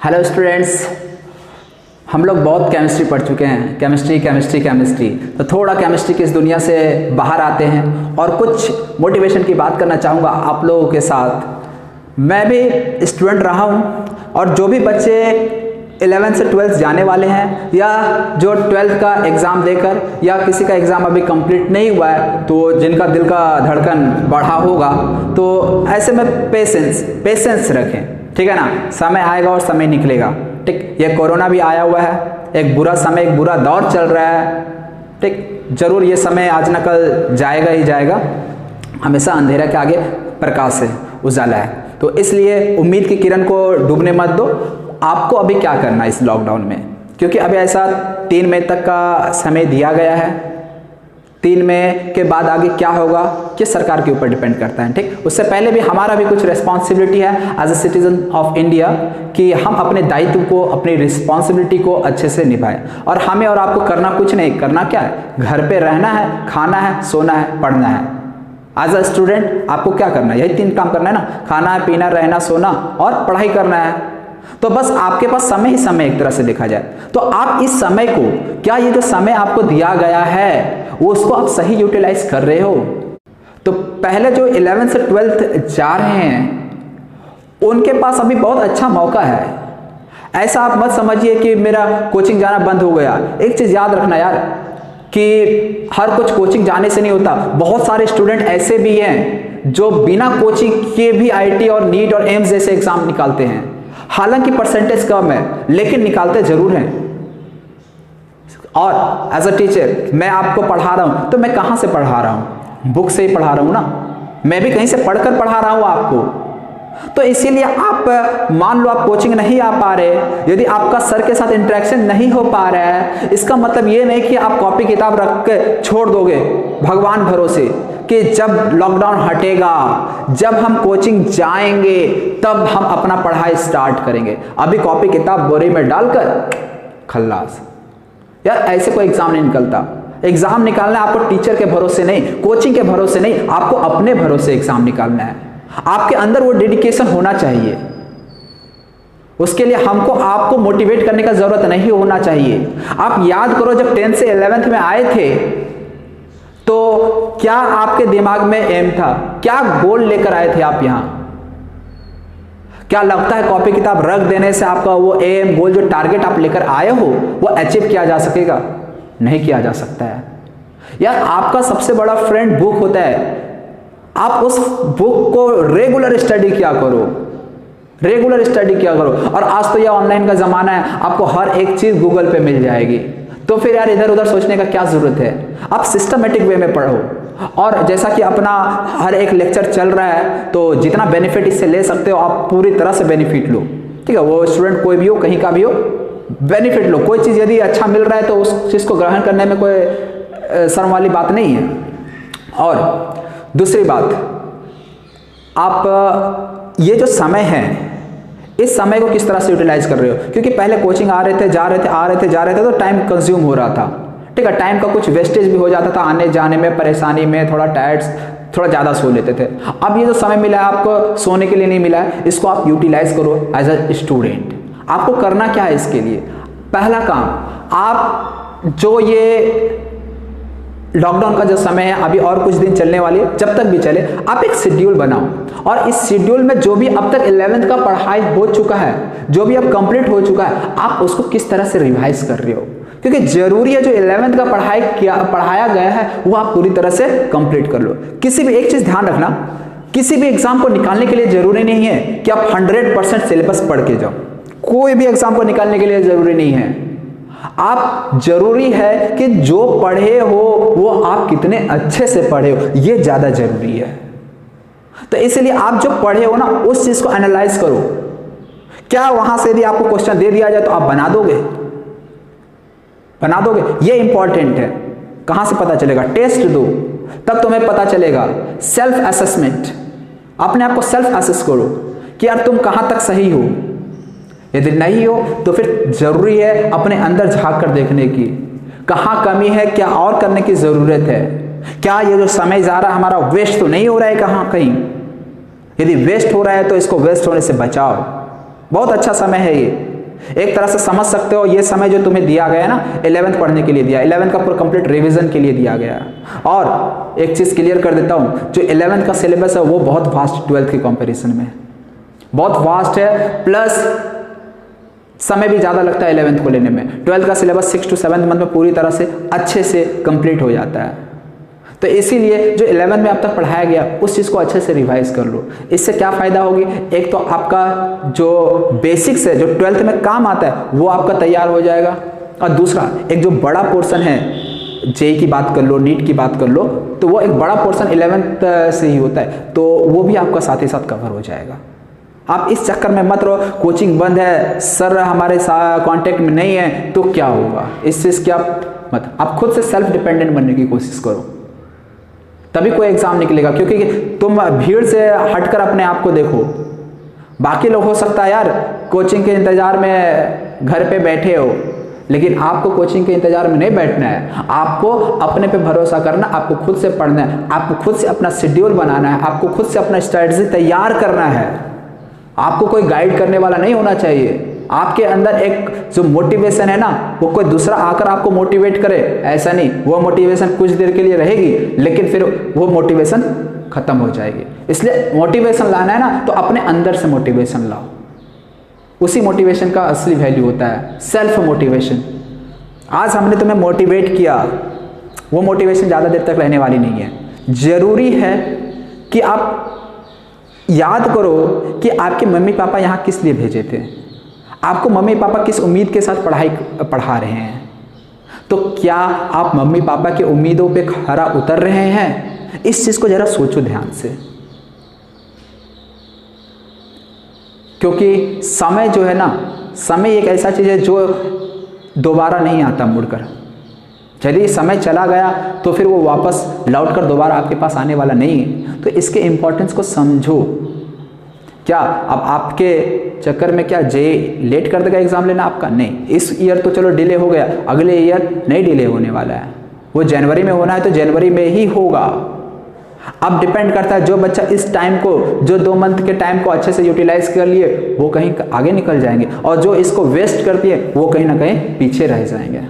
Hello students, हम लोग बहुत केमिस्ट्री पढ़ चुके हैं। केमिस्ट्री तो थोड़ा केमिस्ट्री की इस दुनिया से बाहर आते हैं और कुछ मोटिवेशन की बात करना चाहूँगा आप लोगों के साथ। मैं भी स्टूडेंट रहा हूँ और जो भी बच्चे 11th से 12th जाने वाले हैं या जो 12th का एग्ज़ाम देकर या किसी का एग्ज़ाम अभी कंप्लीट नहीं हुआ है, तो जिनका दिल का धड़कन बढ़ा होगा, तो ऐसे में पेशेंस रखें। ठीक है ना, समय आएगा और समय निकलेगा। ठीक, ये कोरोना भी आया हुआ है, एक बुरा समय, एक बुरा दौर चल रहा है। ठीक, जरूर ये समय आज न कल जाएगा ही जाएगा। हमेशा अंधेरा के आगे प्रकाश है, उजाला है। तो इसलिए उम्मीद की किरण को डूबने मत दो। आपको अभी क्या करना है इस लॉकडाउन में, क्योंकि अभी ऐसा 3 मई तक का समय दिया गया है। 3 मई के बाद आगे क्या होगा कि सरकार के ऊपर डिपेंड करता है। ठीक, उससे पहले भी हमारा भी कुछ रिस्पॉन्सिबिलिटी है as a citizen of India कि हम अपने दायित्व को, अपनी रिस्पॉन्सिबिलिटी को अच्छे से निभाएं। और हमें और आपको करना कुछ नहीं, करना क्या है, घर पे रहना है, खाना है, सोना है, पढ़ना है। एज अ स्टूडेंट आपको क्या करना है, यही 3 काम करना है ना, खाना है, पीना, रहना, सोना और पढ़ाई करना है। तो बस आपके पास समय ही समय, एक तरह से देखा जाए तो आप इस समय को, क्या ये जो समय आपको दिया गया है वो उसको आप सही यूटिलाइज कर रहे हो? तो पहले जो 11th से 12th जा रहे हैं उनके पास अभी बहुत अच्छा मौका है। ऐसा आप मत समझिए कि मेरा कोचिंग जाना बंद हो गया। एक चीज याद रखना यार कि हर कुछ कोचिंग जाने से नहीं होता। बहुत सारे स्टूडेंट ऐसे भी हैं जो बिना कोचिंग के भी आईटी और नीट और एम्स जैसे एग्जाम निकालते हैं। हालांकि परसेंटेज कम है लेकिन निकालते जरूर हैं। और एज अ टीचर मैं आपको पढ़ा रहा हूं तो मैं कहां से पढ़ा रहा हूं, बुक से ही पढ़ा रहा हूं ना, मैं भी कहीं से पढ़कर पढ़ा रहा हूं आपको। तो इसीलिए आप मान लो आप कोचिंग नहीं आ पा रहे, यदि आपका सर के साथ इंटरेक्शन नहीं हो पा रहा है, इसका मतलब ये नहीं कि आप कॉपी किताब रख के छोड़ दोगे भगवान भरोसे कि जब लॉकडाउन हटेगा, जब हम कोचिंग जाएंगे तब हम अपना पढ़ाई स्टार्ट करेंगे। अभी कॉपी किताब बोरी में डालकर खल्लास। यार ऐसे कोई एग्जाम नहीं निकलता। एग्जाम निकालना है आपको टीचर के भरोसे नहीं, कोचिंग के भरोसे नहीं, आपको अपने भरोसे एग्जाम निकालना है। आपके अंदर वो डेडिकेशन होना चाहिए। उसके लिए हमको आपको मोटिवेट करने का जरूरत नहीं होना चाहिए। आप याद करो जब 10th से 11th में आए थे तो क्या आपके दिमाग में एम था, क्या गोल लेकर आए थे आप यहां? क्या लगता है कॉपी किताब रख देने से आपका वो एम, गोल, जो टारगेट आप लेकर आए हो वो अचीव किया जा सकेगा? नहीं किया जा सकता है। यार आपका सबसे बड़ा फ्रेंड बुक होता है। आप उस बुक को रेगुलर स्टडी किया करो, रेगुलर स्टडी किया करो। और आज तो यह ऑनलाइन का जमाना है, आपको हर एक चीज गूगल पे मिल जाएगी। तो फिर यार इधर उधर सोचने का क्या जरूरत है? आप सिस्टमेटिक वे में पढ़ो। और जैसा कि अपना हर एक लेक्चर चल रहा है तो जितना बेनिफिट इससे ले सकते हो आप पूरी तरह से बेनिफिट लो। ठीक है, वो स्टूडेंट कोई भी हो, कहीं का भी हो, बेनिफिट लो। कोई चीज़ यदि अच्छा मिल रहा है तो उस चीज़ को ग्रहण करने में कोई शर्म वाली बात नहीं है। और दूसरी बात, आप ये जो समय है इस समय को किस तरह से यूटिलाइज कर रहे हो? क्योंकि पहले कोचिंग आ रहे थे, जा रहे थे, आ रहे थे, जा रहे थे, तो टाइम कंज्यूम हो रहा था। ठीक है, टाइम का कुछ वेस्टेज भी हो जाता था, आने जाने में, परेशानी में, थोड़ा टायर्ड, थोड़ा ज़्यादा सो लेते थे। अब ये जो समय मिला है आपको सोने के लिए नहीं मिला है, इसको आप यूटिलाइज करो एज अ स्टूडेंट। आपको करना क्या है इसके लिए? पहला काम, आप जो ये लॉकडाउन का जो समय है अभी और कुछ दिन चलने वाली है, जब तक भी चले, आप एक शेड्यूल बनाओ। और इस शेड्यूल में जो भी अब तक 11th का पढ़ाई हो चुका है, जो भी अब कंप्लीट हो चुका है, आप उसको किस तरह से रिवाइज कर रहे हो? क्योंकि जरूरी है जो 11th का पढ़ाया गया है वो आप पूरी तरह से कंप्लीट कर लो। किसी भी एक चीज ध्यान रखना, किसी भी एग्जाम को निकालने के लिए जरूरी नहीं है कि आप 100% सिलेबस पढ़ के जाओ। कोई भी एग्जाम को निकालने के लिए जरूरी नहीं है। आप जरूरी है कि जो पढ़े हो वो आप कितने अच्छे से पढ़े हो, ये ज्यादा जरूरी है। तो इसलिए आप जो पढ़े हो ना उस चीज को एनालाइज करो। क्या वहां से यदि आपको क्वेश्चन दे दिया जाए तो आप बना दोगे? बना दोगे? ये इंपॉर्टेंट है। कहां से पता चलेगा? टेस्ट दो, तब तुम्हें पता चलेगा। सेल्फ असेसमेंट, अपने आप को सेल्फ असेस करो कि यार तुम कहां तक सही हो। यदि नहीं हो तो फिर जरूरी है अपने अंदर झांक कर देखने की, कहां कमी है, क्या और करने की जरूरत है। क्या ये जो समय जा रहा है हमारा वेस्ट तो नहीं हो रहा है कहां कहीं? यदि वेस्ट हो रहा है तो इसको वेस्ट होने से बचाओ। बहुत अच्छा समय है ये। एक तरह से समझ सकते हो ये समय जो तुम्हें दिया गया है ना 11th पढ़ने के लिए दिया, 11th का पूरा कंप्लीट रिवीजन के लिए दिया गया है। और एक चीज़ क्लियर कर देता हूँ, जो 11th का सिलेबस है वो बहुत वास्ट 12th के कंपैरिजन में बहुत वास्ट है, प्लस समय भी ज़्यादा लगता है 11th को लेने में। 12th का सिलेबस 6 to 7 मंथ में पूरी तरह से अच्छे से कंप्लीट हो जाता है। तो इसीलिए जो 11 में अब तक पढ़ाया गया उस चीज़ को अच्छे से रिवाइज कर लो। इससे क्या फ़ायदा होगी, एक तो आपका जो बेसिक्स है जो 12th में काम आता है वो आपका तैयार हो जाएगा, और दूसरा एक जो बड़ा पोर्शन है जेई की बात कर लो, नीट की बात कर लो, तो वो एक बड़ा पोर्शन 11th से ही होता है, तो वो भी आपका साथ ही साथ कवर हो जाएगा। आप इस चक्कर में मत रहो कोचिंग बंद है, सर हमारे कांटेक्ट में नहीं है, तो क्या होगा, इस चीज़ की आप खुद से सेल्फ डिपेंडेंट बनने की कोशिश करो, तभी कोई एग्जाम निकलेगा। क्योंकि तुम भीड़ से हटकर अपने आप को देखो। बाकी लोग हो सकता है यार कोचिंग के इंतजार में घर पे बैठे हो, लेकिन आपको कोचिंग के इंतजार में नहीं बैठना है, आपको अपने पे भरोसा करना, आपको खुद से पढ़ना है, आपको खुद से अपना शेड्यूल बनाना है, आपको खुद से अपना स्ट्रेटजी तैयार करना है। आपको कोई गाइड करने वाला नहीं होना चाहिए। आपके अंदर एक जो मोटिवेशन है ना, वो कोई दूसरा आकर आपको मोटिवेट करे ऐसा नहीं, वो मोटिवेशन कुछ देर के लिए रहेगी लेकिन फिर वो मोटिवेशन खत्म हो जाएगी। इसलिए मोटिवेशन लाना है ना तो अपने अंदर से मोटिवेशन लाओ, उसी मोटिवेशन का असली वैल्यू होता है सेल्फ मोटिवेशन। आज हमने तुम्हें मोटिवेट किया, वो मोटिवेशन ज़्यादा देर तक रहने वाली नहीं है। जरूरी है कि आप याद करो कि आपके मम्मी पापा यहाँ किस लिए भेजे थे, आपको मम्मी पापा किस उम्मीद के साथ पढ़ा रहे हैं। तो क्या आप मम्मी पापा की उम्मीदों पे खरा उतर रहे हैं? इस चीज़ को ज़रा सोचो ध्यान से, क्योंकि समय जो है ना, समय एक ऐसा चीज़ है जो दोबारा नहीं आता मुड़कर। यदि समय चला गया तो फिर वो वापस लौट कर दोबारा आपके पास आने वाला नहीं है। तो इसके इम्पोर्टेंस को समझो। क्या अब आपके चक्कर में क्या जे लेट कर देगा एग्ज़ाम लेना आपका? नहीं, इस ईयर तो चलो डिले हो गया, अगले ईयर नहीं डिले होने वाला है, वो जनवरी में होना है तो जनवरी में ही होगा। अब डिपेंड करता है जो बच्चा इस टाइम को, जो 2 मंथ के टाइम को अच्छे से यूटिलाइज कर लिए वो कहीं आगे निकल जाएंगे, और जो इसको वेस्ट कर दिए वो कहीं ना कहीं पीछे रह जाएंगे।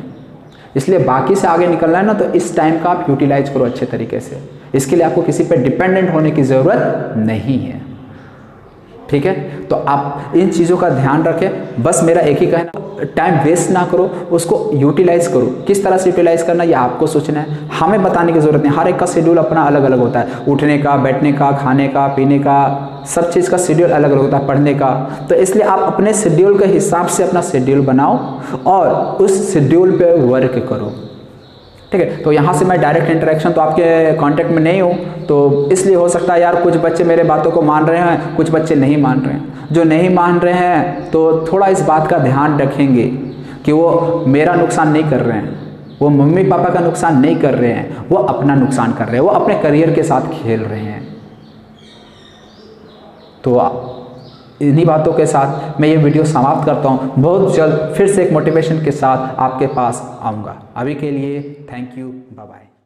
इसलिए बाकी से आगे निकलना है ना तो इस टाइम का आप यूटिलाइज करो अच्छे तरीके से। इसके लिए आपको किसी पे डिपेंडेंट होने की ज़रूरत नहीं है, ठीक है। तो आप इन चीज़ों का ध्यान रखें। बस मेरा एक ही कहना, टाइम वेस्ट ना करो, उसको यूटिलाइज करो। किस तरह से यूटिलाइज करना ये आपको सोचना है, हमें बताने की ज़रूरत नहीं। हर एक का शेड्यूल अपना अलग अलग होता है, उठने का, बैठने का, खाने का, पीने का, सब चीज़ का शेड्यूल अलग अलग होता है, पढ़ने का। तो इसलिए आप अपने शेड्यूल के हिसाब से अपना शेड्यूल बनाओ और उस शेड्यूल पे वर्क करो, ठीक है। तो यहाँ से मैं डायरेक्ट इंटरेक्शन तो आपके कांटेक्ट में नहीं हूँ, तो इसलिए हो सकता है यार कुछ बच्चे मेरे बातों को मान रहे हैं, कुछ बच्चे नहीं मान रहे हैं। जो नहीं मान रहे हैं तो थोड़ा इस बात का ध्यान रखेंगे कि वो मेरा नुकसान नहीं कर रहे हैं, वो मम्मी पापा का नुकसान नहीं कर रहे हैं, वो अपना नुकसान कर रहे हैं, वो अपने करियर के साथ खेल रहे हैं। तो इन्हीं बातों के साथ मैं ये वीडियो समाप्त करता हूँ। बहुत जल्द फिर से एक मोटिवेशन के साथ आपके पास आऊँगा। अभी के लिए थैंक यू, बाय बाय।